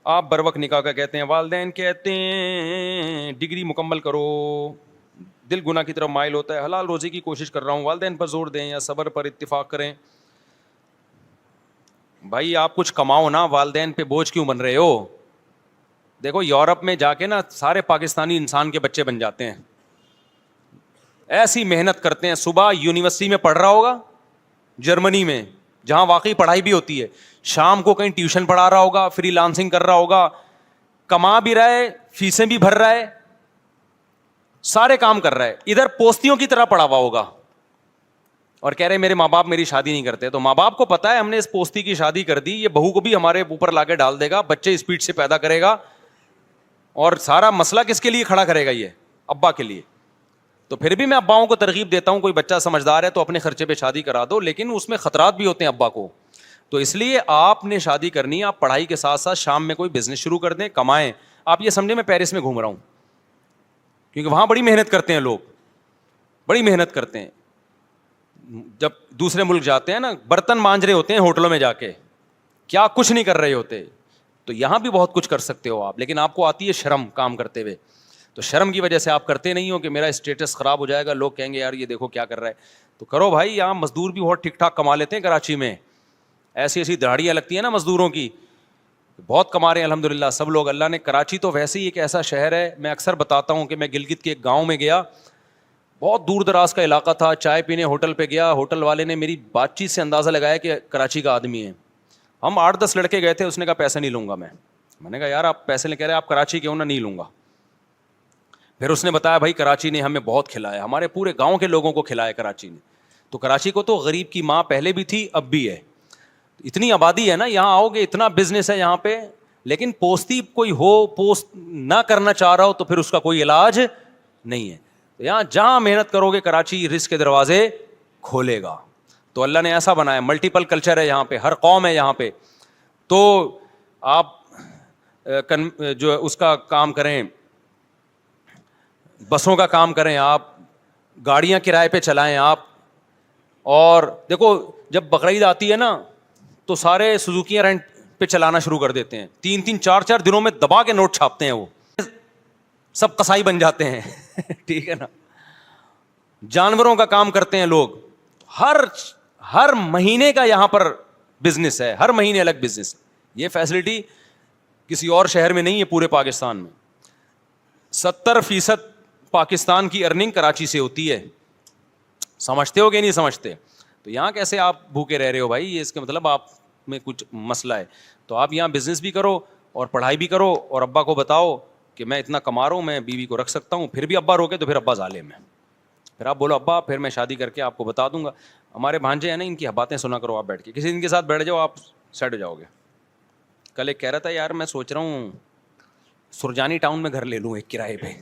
آپ بر وقت نکاح کا کہتے ہیں, والدین کہتے ہیں ڈگری مکمل کرو, دل گناہ کی طرف مائل ہوتا ہے, حلال روزی کی کوشش کر رہا ہوں, والدین پر زور دیں یا صبر پر اتفاق کریں. بھائی آپ کچھ کماؤ نا, والدین پہ بوجھ کیوں بن رہے ہو؟ دیکھو یورپ میں جا کے نا سارے پاکستانی انسان کے بچے بن جاتے ہیں, ایسی محنت کرتے ہیں. صبح یونیورسٹی میں پڑھ رہا ہوگا جرمنی میں, جہاں واقعی پڑھائی بھی ہوتی ہے, شام کو کہیں ٹیوشن پڑھا رہا ہوگا, فری لانسنگ کر رہا ہوگا, کما بھی رہا ہے, فیسیں بھی بھر رہا ہے, سارے کام کر رہا ہے. ادھر پوستیوں کی طرح پڑھا ہوا ہوگا اور کہہ رہے میرے ماں باپ میری شادی نہیں کرتے. تو ماں باپ کو پتا ہے ہم نے اس پوستی کی شادی کر دی, یہ بہو کو بھی ہمارے اوپر لا کے ڈال دے گا, بچے اسپیڈ سے پیدا کرے گا, اور سارا مسئلہ کس کے لیے کھڑا کرے گا؟ یہ ابا کے لیے. تو پھر بھی میں اباؤں کو ترغیب دیتا ہوں, کوئی بچہ سمجھدار ہے تو اپنے خرچے پہ شادی کرا دو, لیکن اس میں خطرات بھی ہوتے ہیں ابا کو. تو اس لیے آپ نے شادی کرنی ہے, آپ پڑھائی کے ساتھ ساتھ شام میں کوئی بزنس شروع کر دیں, کمائیں. آپ یہ سمجھیں میں پیرس میں گھوم رہا ہوں, کیونکہ وہاں بڑی محنت کرتے ہیں لوگ, بڑی محنت کرتے ہیں. جب دوسرے ملک جاتے ہیں نا, برتن مانج رہے ہوتے ہیں ہوٹلوں میں جا کے, کیا کچھ نہیں کر رہے ہوتے. تو یہاں بھی بہت کچھ کر سکتے ہو آپ, لیکن آپ کو آتی ہے شرم کام کرتے ہوئے. تو شرم کی وجہ سے آپ کرتے نہیں ہو کہ میرا اسٹیٹس خراب ہو جائے گا, لوگ کہیں گے یار یہ دیکھو کیا کر رہا ہے. تو کرو بھائی, یہاں مزدور بھی بہت ٹھیک ٹھاک کما لیتے ہیں کراچی میں, ایسی ایسی دہاڑیاں لگتی ہیں نا مزدوروں کی, بہت کما رہے ہیں الحمد للہ سب لوگ. اللہ نے کراچی تو ویسے ہی ایک ایسا شہر ہے, میں اکثر بتاتا ہوں کہ میں گلگت کے ایک گاؤں میں گیا, بہت دور دراز کا علاقہ تھا, چائے پینے ہوٹل پہ گیا, ہوٹل والے نے میری بات چیت سے اندازہ لگایا کہ کراچی کا آدمی ہے. ہم 8-10 لڑکے گئے تھے, اس نے کہا پیسے نہیں لوں گا. میں نے کہا یار آپ پیسے لے کہہ رہے آپ کراچی کے ہو نا, نہیں لوں گا. پھر اس نے بتایا بھائی کراچی نے ہمیں بہت کھلایا, ہمارے پورے گاؤں کے لوگوں کو کھلایا کراچی نے. تو کراچی کو تو غریب کی ماں پہلے بھی تھی اب بھی ہے, اتنی آبادی ہے نا, یہاں آؤ گے اتنا بزنس ہے یہاں پہ. لیکن پوستی کوئی ہو, پوسٹ نہ کرنا چاہ رہا ہو تو پھر اس کا کوئی علاج نہیں ہے. یہاں جہاں محنت کرو گے کراچی رزق کے دروازے کھولے گا. تو اللہ نے ایسا بنایا, ملٹیپل کلچر ہے یہاں پہ, ہر قوم ہے یہاں پہ. تو آپ جو اس کا کام کریں, بسوں کا کام کریں, آپ گاڑیاں کرائے پہ چلائیں آپ. اور دیکھو جب بقرعید آتی ہے نا تو سارے سزوکیاں رینٹ پہ چلانا شروع کر دیتے ہیں, 3-3 4-4 دنوں میں دبا کے نوٹ چھاپتے ہیں, وہ سب قصائی بن جاتے ہیں ٹھیک ہے نا. جانوروں کا کام کرتے ہیں لوگ, ہر مہینے کا یہاں پر بزنس ہے, ہر مہینے الگ بزنس. یہ فیسلٹی کسی اور شہر میں نہیں ہے پورے پاکستان میں. 70% پاکستان کی ارننگ کراچی سے ہوتی ہے, سمجھتے ہو کہ نہیں سمجھتے؟ تو یہاں کیسے آپ بھوکے رہ رہے ہو بھائی, یہ اس کا مطلب آپ میں کچھ مسئلہ ہے. تو آپ یہاں بزنس بھی کرو اور پڑھائی بھی کرو, اور ابا کو بتاؤ کہ میں اتنا کما رہا ہوں, میں بیوی کو رکھ سکتا ہوں. پھر بھی ابا روکے تو پھر ابا ظالم ہے, پھر آپ بولو ابا پھر میں شادی کر کے آپ کو بتا دوں گا. ہمارے بھانجے ہیں نا, ان کی باتیں سنا کرو آپ بیٹھ کے, کسی دن کے ساتھ بیٹھ جاؤ آپ سیٹ ہو جاؤ گے. کل ایک کہہ رہا تھا یار میں سوچ رہا ہوں سرجانی ٹاؤن میں گھر لے لوں ایک کرائے پہ.